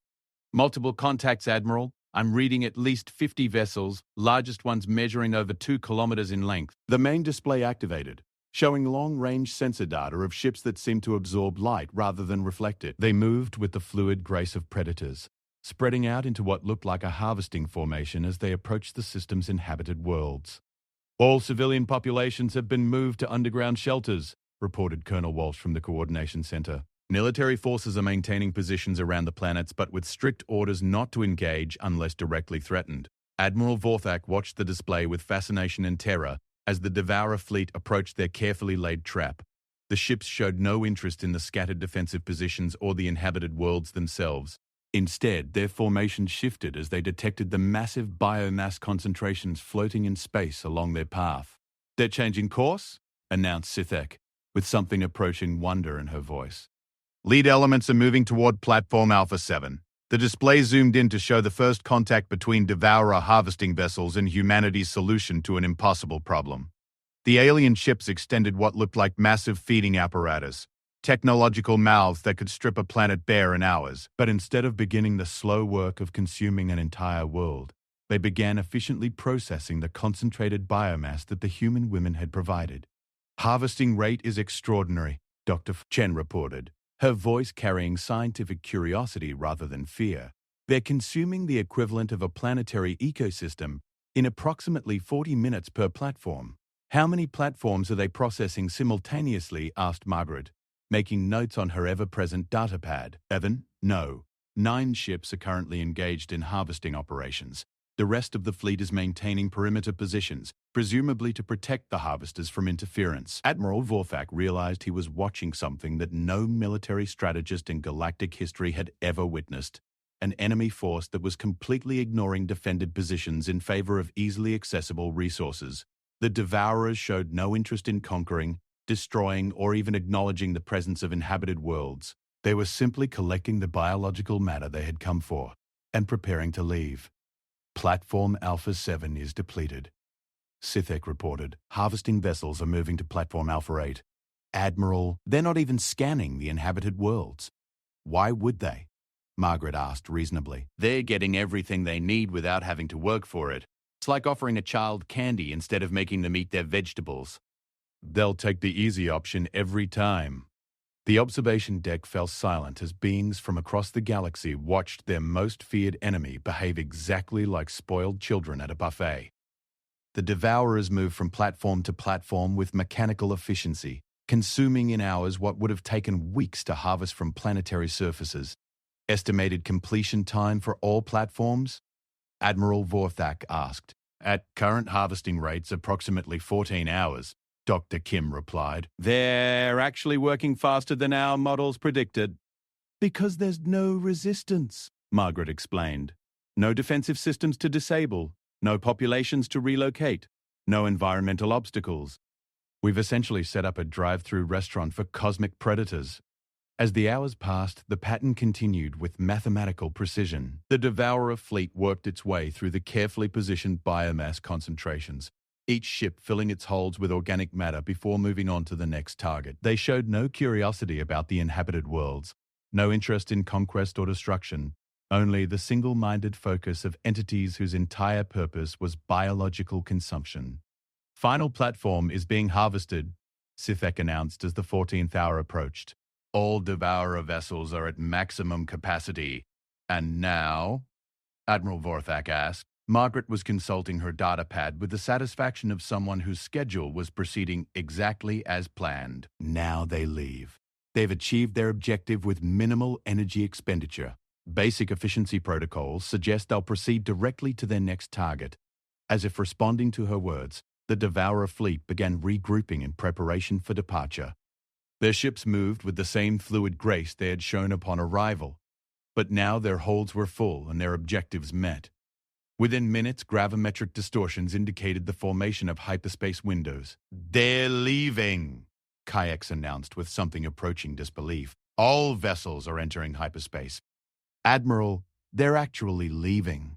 Multiple contacts, Admiral. I'm reading at least 50 vessels, largest ones measuring over 2 kilometers in length. The main display activated, showing long-range sensor data of ships that seemed to absorb light rather than reflect it. They moved with the fluid grace of predators, spreading out into what looked like a harvesting formation as they approached the system's inhabited worlds. All civilian populations have been moved to underground shelters, reported Colonel Walsh from the Coordination Center. Military forces are maintaining positions around the planets, but with strict orders not to engage unless directly threatened. Admiral Vorthak watched the display with fascination and terror as the Devourer fleet approached their carefully laid trap. The ships showed no interest in the scattered defensive positions or the inhabited worlds themselves. Instead, their formation shifted as they detected the massive biomass concentrations floating in space along their path. They're changing course, announced Sithek, with something approaching wonder in her voice. Lead elements are moving toward Platform Alpha 7. The display zoomed in to show the first contact between Devourer harvesting vessels and humanity's solution to an impossible problem. The alien ships extended what looked like massive feeding apparatus, technological mouths that could strip a planet bare in hours. But instead of beginning the slow work of consuming an entire world, they began efficiently processing the concentrated biomass that the human women had provided. Harvesting rate is extraordinary, Dr. Chen reported, her voice carrying scientific curiosity rather than fear. They're consuming the equivalent of a planetary ecosystem in approximately 40 minutes per platform. How many platforms are they processing simultaneously? Asked Margaret, making notes on her ever-present datapad. Evan, no. 9 ships are currently engaged in harvesting operations. The rest of the fleet is maintaining perimeter positions, presumably to protect the harvesters from interference. Admiral Vorthak realized he was watching something that no military strategist in galactic history had ever witnessed. An enemy force that was completely ignoring defended positions in favor of easily accessible resources. The Devourers showed no interest in conquering, destroying, or even acknowledging the presence of inhabited worlds. They were simply collecting the biological matter they had come for and preparing to leave. Platform Alpha 7 is depleted, Sithek reported. Harvesting vessels are moving to Platform Alpha 8. Admiral, they're not even scanning the inhabited worlds. Why would they? Margaret asked reasonably. They're getting everything they need without having to work for it. It's like offering a child candy instead of making them eat their vegetables. They'll take the easy option every time. The observation deck fell silent as beings from across the galaxy watched their most feared enemy behave exactly like spoiled children at a buffet. The Devourers moved from platform to platform with mechanical efficiency, consuming in hours what would have taken weeks to harvest from planetary surfaces. Estimated completion time for all platforms? Admiral Vorthak asked. At current harvesting rates, approximately 14 hours, Dr. Kim replied. They're actually working faster than our models predicted. Because there's no resistance, Margaret explained. No defensive systems to disable, no populations to relocate, no environmental obstacles. We've essentially set up a drive-through restaurant for cosmic predators. As the hours passed, the pattern continued with mathematical precision. The Devourer fleet worked its way through the carefully positioned biomass concentrations, each ship filling its holds with organic matter before moving on to the next target. They showed no curiosity about the inhabited worlds, no interest in conquest or destruction, only the single-minded focus of entities whose entire purpose was biological consumption. Final platform is being harvested, Sithek announced as the 14th hour approached. All Devourer vessels are at maximum capacity. And now? Admiral Vorthak asked. Margaret was consulting her data pad with the satisfaction of someone whose schedule was proceeding exactly as planned. Now they leave. They've achieved their objective with minimal energy expenditure. Basic efficiency protocols suggest they'll proceed directly to their next target. As if responding to her words, the Devourer fleet began regrouping in preparation for departure. Their ships moved with the same fluid grace they had shown upon arrival, but now their holds were full and their objectives met. Within minutes, gravimetric distortions indicated the formation of hyperspace windows. They're leaving, Kayaks announced with something approaching disbelief. All vessels are entering hyperspace. Admiral, they're actually leaving.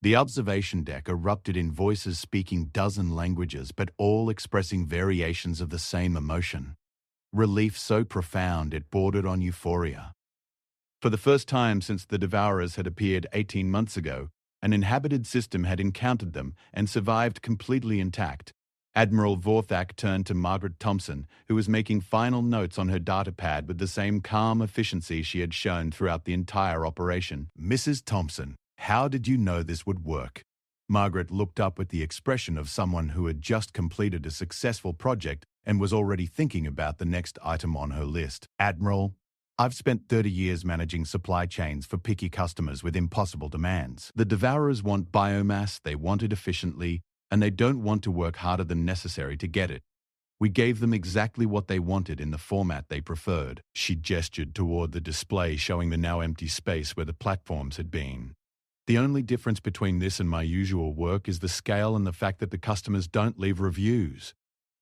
The observation deck erupted in voices speaking dozen languages, but all expressing variations of the same emotion. Relief so profound it bordered on euphoria. For the first time since the Devourers had appeared 18 months ago, an inhabited system had encountered them and survived completely intact. Admiral Vorthak turned to Margaret Thompson, who was making final notes on her data pad with the same calm efficiency she had shown throughout the entire operation. Mrs. Thompson, how did you know this would work? Margaret looked up with the expression of someone who had just completed a successful project and was already thinking about the next item on her list. Admiral, I've spent 30 years managing supply chains for picky customers with impossible demands. The Devourers want biomass, they want it efficiently, and they don't want to work harder than necessary to get it. We gave them exactly what they wanted in the format they preferred. She gestured toward the display showing the now empty space where the platforms had been. The only difference between this and my usual work is the scale and the fact that the customers don't leave reviews.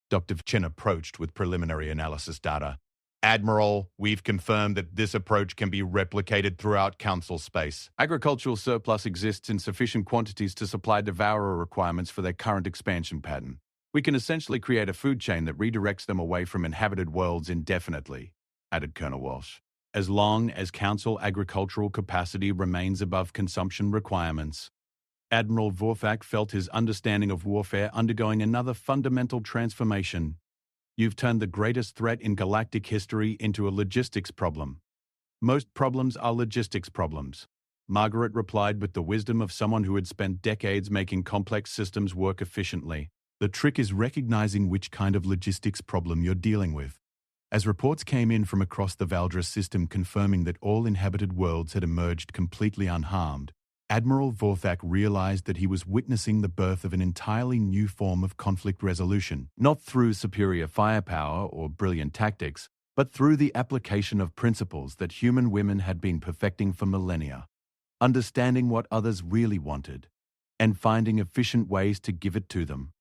Dr. Chen approached with preliminary analysis data. Admiral, we've confirmed that this approach can be replicated throughout Council space. Agricultural surplus exists in sufficient quantities to supply Devourer requirements for their current expansion pattern. We can essentially create a food chain that redirects them away from inhabited worlds indefinitely, added Colonel Walsh. As long as Council agricultural capacity remains above consumption requirements. Admiral Vorthak felt his understanding of warfare undergoing another fundamental transformation. You've turned the greatest threat in galactic history into a logistics problem. Most problems are logistics problems. Margaret replied with the wisdom of someone who had spent decades making complex systems work efficiently. The trick is recognizing which kind of logistics problem you're dealing with. As reports came in from across the Valdris system confirming that all inhabited worlds had emerged completely unharmed, Admiral Vorthak realized that he was witnessing the birth of an entirely new form of conflict resolution, not through superior firepower or brilliant tactics, but through the application of principles that human women had been perfecting for millennia, understanding what others really wanted, and finding efficient ways to give it to them.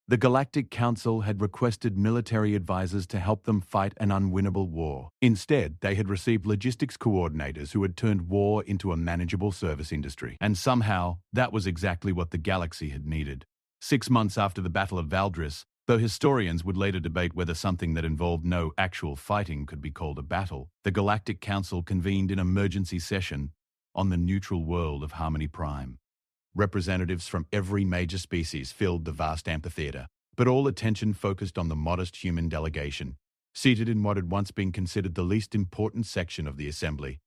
The Galactic Council had requested military advisors to help them fight an unwinnable war. Instead, they had received logistics coordinators who had turned war into a manageable service industry. And somehow, that was exactly what the galaxy had needed. 6 months after the Battle of Valdris, though historians would later debate whether something that involved no actual fighting could be called a battle, the Galactic Council convened an emergency session on the neutral world of Harmony Prime. Representatives from every major species filled the vast amphitheater, but all attention focused on the modest human delegation, seated in what had once been considered the least important section of the assembly.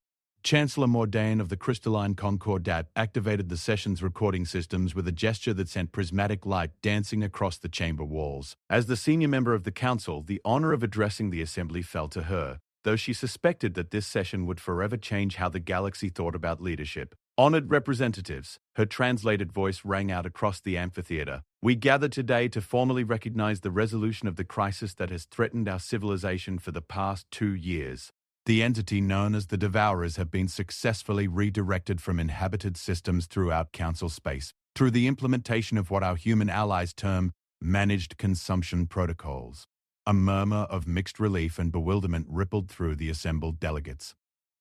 Chancellor Mordain of the Crystalline Concordat activated the session's recording systems with a gesture that sent prismatic light dancing across the chamber walls. As the senior member of the council, the honor of addressing the assembly fell to her. though she suspected that this session would forever change how the galaxy thought about leadership. Honored representatives, her translated voice rang out across the amphitheater. We gather today to formally recognize the resolution of the crisis that has threatened our civilization for the past 2 years. The entity known as the Devourers have been successfully redirected from inhabited systems throughout Council space through the implementation of what our human allies term managed consumption protocols. A murmur of mixed relief and bewilderment rippled through the assembled delegates.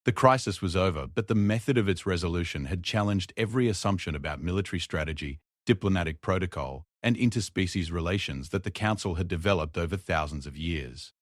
The crisis was over, but the method of its resolution had challenged every assumption about military strategy, diplomatic protocol, and interspecies relations that the Council had developed over thousands of years.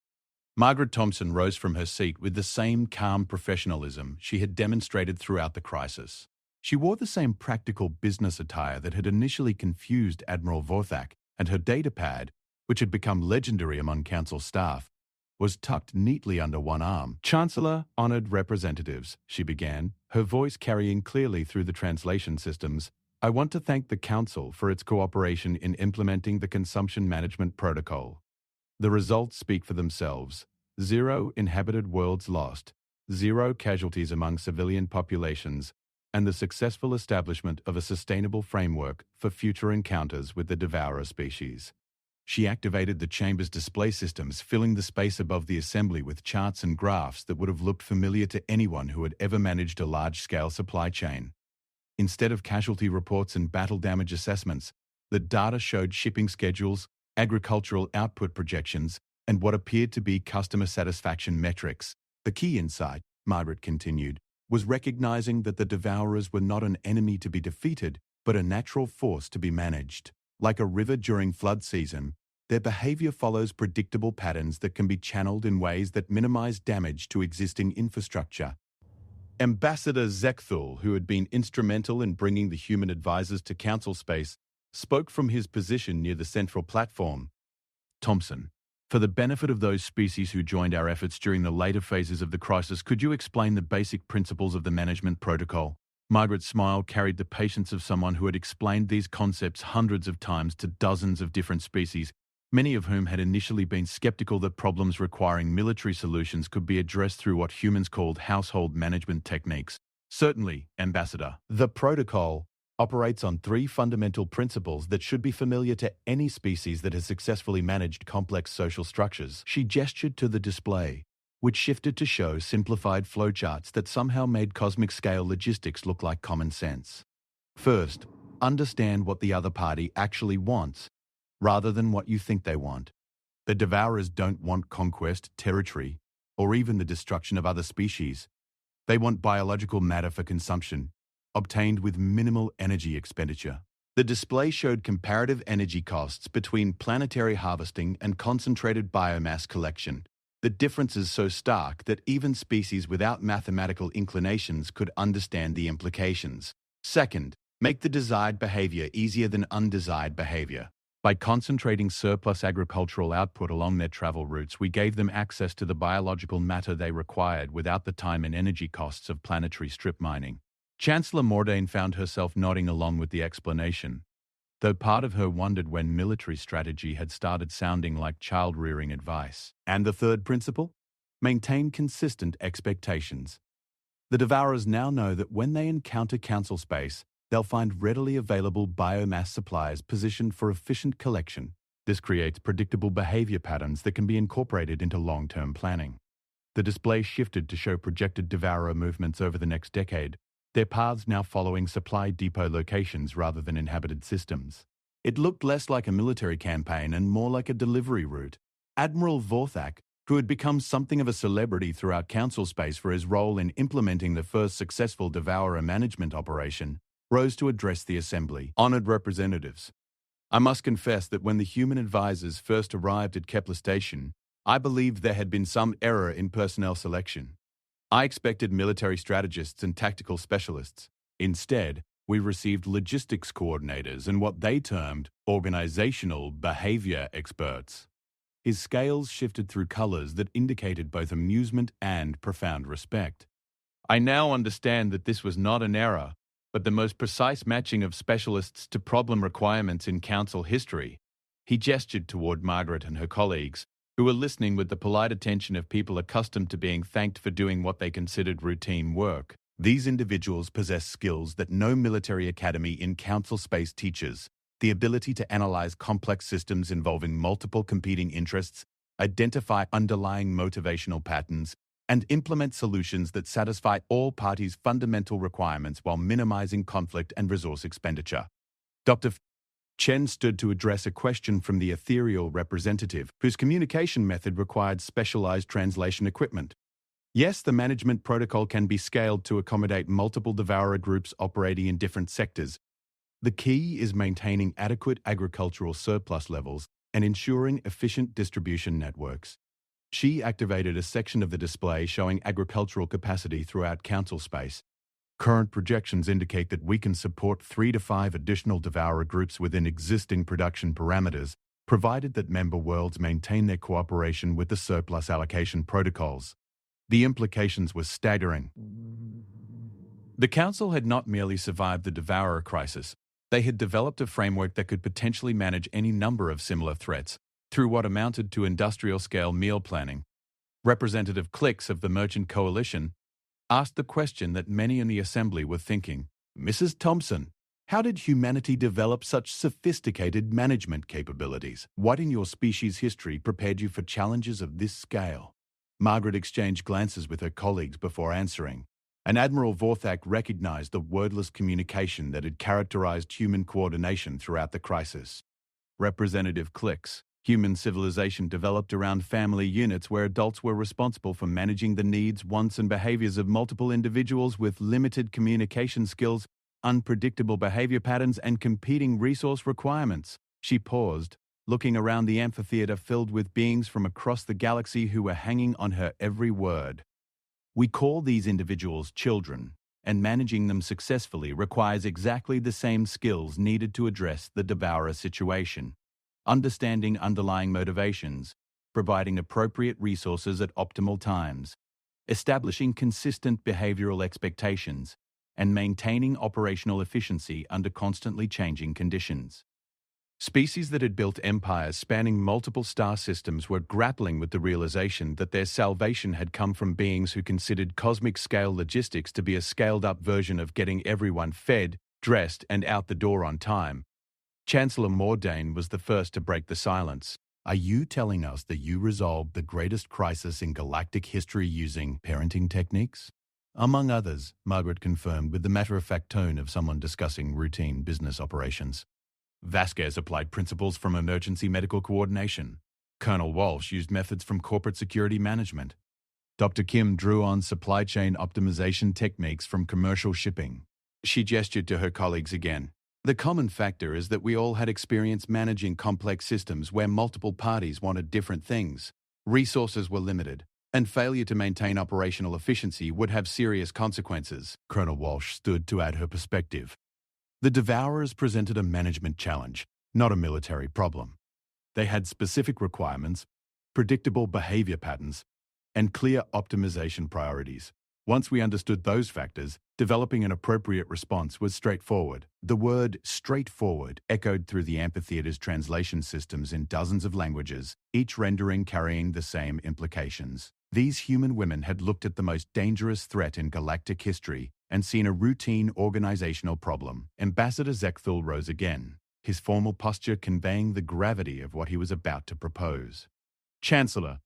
Margaret Thompson rose from her seat with the same calm professionalism she had demonstrated throughout the crisis. She wore the same practical business attire that had initially confused Admiral Vorthak, and her datapad, which had become legendary among Council staff, was tucked neatly under one arm. Chancellor, honored representatives, she began, her voice carrying clearly through the translation systems, I want to thank the Council for its cooperation in implementing the Consumption Management Protocol. The results speak for themselves. 0 inhabited worlds lost, 0 casualties among civilian populations, and the successful establishment of a sustainable framework for future encounters with the Devourer species. She activated the chamber's display systems, filling the space above the assembly with charts and graphs that would have looked familiar to anyone who had ever managed a large-scale supply chain. Instead of casualty reports and battle damage assessments, the data showed shipping schedules, agricultural output projections, and what appeared to be customer satisfaction metrics. The key insight, Margaret continued, was recognizing that the Devourers were not an enemy to be defeated, but a natural force to be managed. Like a river during flood season, their behavior follows predictable patterns that can be channeled in ways that minimize damage to existing infrastructure. Ambassador Zekthul, who had been instrumental in bringing the human advisors to Council space, spoke from his position near the central platform. Thompson, for the benefit of those species who joined our efforts during the later phases of the crisis, could you explain the basic principles of the management protocol? Margaret's smile carried the patience of someone who had explained these concepts hundreds of times to dozens of different species, many of whom had initially been skeptical that problems requiring military solutions could be addressed through what humans called household management techniques. Certainly, Ambassador. The protocol operates on 3 fundamental principles that should be familiar to any species that has successfully managed complex social structures. She gestured to the display, which shifted to show simplified flowcharts that somehow made cosmic-scale logistics look like common sense. First, understand what the other party actually wants, rather than what you think they want. The Devourers don't want conquest, territory, or even the destruction of other species. They want biological matter for consumption, obtained with minimal energy expenditure. The display showed comparative energy costs between planetary harvesting and concentrated biomass collection. The difference is so stark that even species without mathematical inclinations could understand the implications. Second, make the desired behavior easier than undesired behavior. By concentrating surplus agricultural output along their travel routes, we gave them access to the biological matter they required without the time and energy costs of planetary strip mining. Chancellor Mordain found herself nodding along with the explanation, though part of her wondered when military strategy had started sounding like child-rearing advice. And the third principle? Maintain consistent expectations. The Devourers now know that when they encounter Council space, they'll find readily available biomass supplies positioned for efficient collection. This creates predictable behavior patterns that can be incorporated into long-term planning. The display shifted to show projected Devourer movements over the next decade, their paths now following supply depot locations rather than inhabited systems. It looked less like a military campaign and more like a delivery route. Admiral Vorthak, who had become something of a celebrity throughout Council space for his role in implementing the first successful Devourer management operation, rose to address the assembly. Honored representatives, I must confess that when the human advisors first arrived at Kepler Station, I believed there had been some error in personnel selection. I expected military strategists and tactical specialists. Instead, we received logistics coordinators and what they termed organizational behavior experts. His scales shifted through colors that indicated both amusement and profound respect. I now understand that this was not an error, but the most precise matching of specialists to problem requirements in Council history. He gestured toward Margaret and her colleagues, who were listening with the polite attention of people accustomed to being thanked for doing what they considered routine work. These individuals possess skills that no military academy in Council space teaches: the ability to analyze complex systems involving multiple competing interests, identify underlying motivational patterns, and implement solutions that satisfy all parties' fundamental requirements while minimizing conflict and resource expenditure. Dr. Chen stood to address a question from the ethereal representative, whose communication method required specialized translation equipment. Yes, the management protocol can be scaled to accommodate multiple devourer groups operating in different sectors. The key is maintaining adequate agricultural surplus levels and ensuring efficient distribution networks. She activated a section of the display showing agricultural capacity throughout Council space. Current projections indicate that we can support 3 to 5 additional devourer groups within existing production parameters, provided that member worlds maintain their cooperation with the surplus allocation protocols. The implications were staggering. The Council had not merely survived the devourer crisis. They had developed a framework that could potentially manage any number of similar threats through what amounted to industrial-scale meal planning. Representative Clix of the Merchant Coalition asked the question that many in the Assembly were thinking: Mrs. Thompson, how did humanity develop such sophisticated management capabilities? What in your species' history prepared you for challenges of this scale? Margaret exchanged glances with her colleagues before answering, and Admiral Vorthak recognized the wordless communication that had characterized human coordination throughout the crisis. Representative Clix: human civilization developed around family units where adults were responsible for managing the needs, wants, and behaviors of multiple individuals with limited communication skills, unpredictable behavior patterns, and competing resource requirements. She paused, looking around the amphitheater filled with beings from across the galaxy who were hanging on her every word. We call these individuals children, and managing them successfully requires exactly the same skills needed to address the devourer situation: understanding underlying motivations, providing appropriate resources at optimal times, establishing consistent behavioral expectations, and maintaining operational efficiency under constantly changing conditions. Species that had built empires spanning multiple star systems were grappling with the realization that their salvation had come from beings who considered cosmic-scale logistics to be a scaled-up version of getting everyone fed, dressed, and out the door on time. Chancellor Mordain was the first to break the silence. Are you telling us that you resolved the greatest crisis in galactic history using parenting techniques? Among others, Margaret confirmed with the matter-of-fact tone of someone discussing routine business operations. Vasquez applied principles from emergency medical coordination. Colonel Walsh used methods from corporate security management. Dr. Kim drew on supply chain optimization techniques from commercial shipping. She gestured to her colleagues again. The common factor is that we all had experience managing complex systems where multiple parties wanted different things. Resources were limited, and failure to maintain operational efficiency would have serious consequences. Colonel Walsh stood to add her perspective. The Devourers presented a management challenge, not a military problem. They had specific requirements, predictable behavior patterns, and clear optimization priorities. Once we understood those factors, developing an appropriate response was straightforward. The word straightforward echoed through the amphitheater's translation systems in dozens of languages, each rendering carrying the same implications. These human women had looked at the most dangerous threat in galactic history and seen a routine organizational problem. Ambassador Zekthul rose again, his formal posture conveying the gravity of what he was about to propose. Chancellor,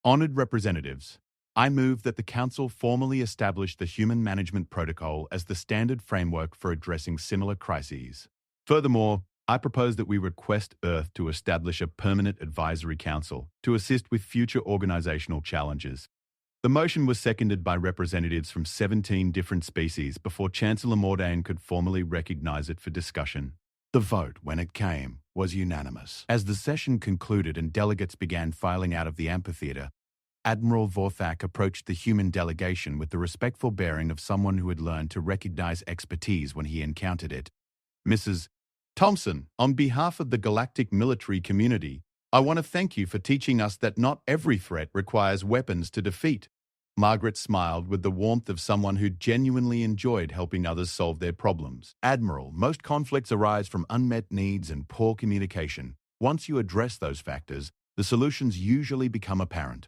honored representatives, I move that the Council formally establish the Human Management Protocol as the standard framework for addressing similar crises. Furthermore, I propose that we request Earth to establish a permanent advisory council to assist with future organizational challenges. The motion was seconded by representatives from 17 different species before Chancellor Mordain could formally recognize it for discussion. The vote, when it came, was unanimous. As the session concluded and delegates began filing out of the amphitheater, Admiral Vorthak approached the human delegation with the respectful bearing of someone who had learned to recognize expertise when he encountered it. Mrs. Thompson, on behalf of the galactic military community, I want to thank you for teaching us that not every threat requires weapons to defeat. Margaret smiled with the warmth of someone who genuinely enjoyed helping others solve their problems. Admiral, most conflicts arise from unmet needs and poor communication. Once you address those factors, the solutions usually become apparent.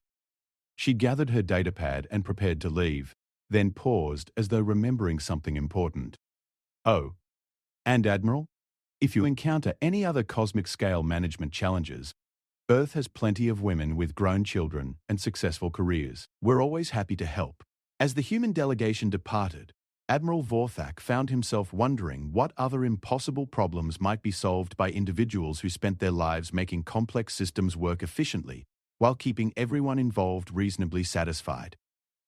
She gathered her datapad and prepared to leave, then paused as though remembering something important. Oh, and Admiral, if you encounter any other cosmic scale management challenges, Earth has plenty of women with grown children and successful careers. We're always happy to help. As the human delegation departed, Admiral Vorthak found himself wondering what other impossible problems might be solved by individuals who spent their lives making complex systems work efficiently, while keeping everyone involved reasonably satisfied.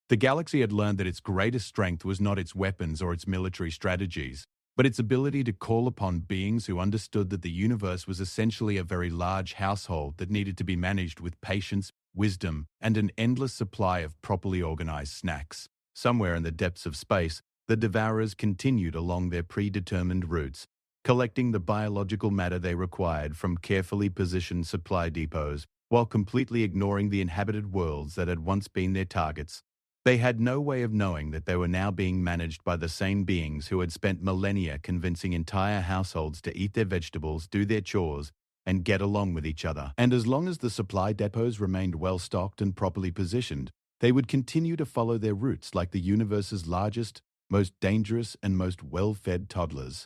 The galaxy had learned that its greatest strength was not its weapons or its military strategies, but its ability to call upon beings who understood that the universe was essentially a very large household that needed to be managed with patience, wisdom, and an endless supply of properly organized snacks. Somewhere in the depths of space, the Devourers continued along their predetermined routes, collecting the biological matter they required from carefully positioned supply depots, while completely ignoring the inhabited worlds that had once been their targets. They had no way of knowing that they were now being managed by the same beings who had spent millennia convincing entire households to eat their vegetables, do their chores, and get along with each other. And as long as the supply depots remained well-stocked and properly positioned, they would continue to follow their routes like the universe's largest, most dangerous, and most well-fed toddlers.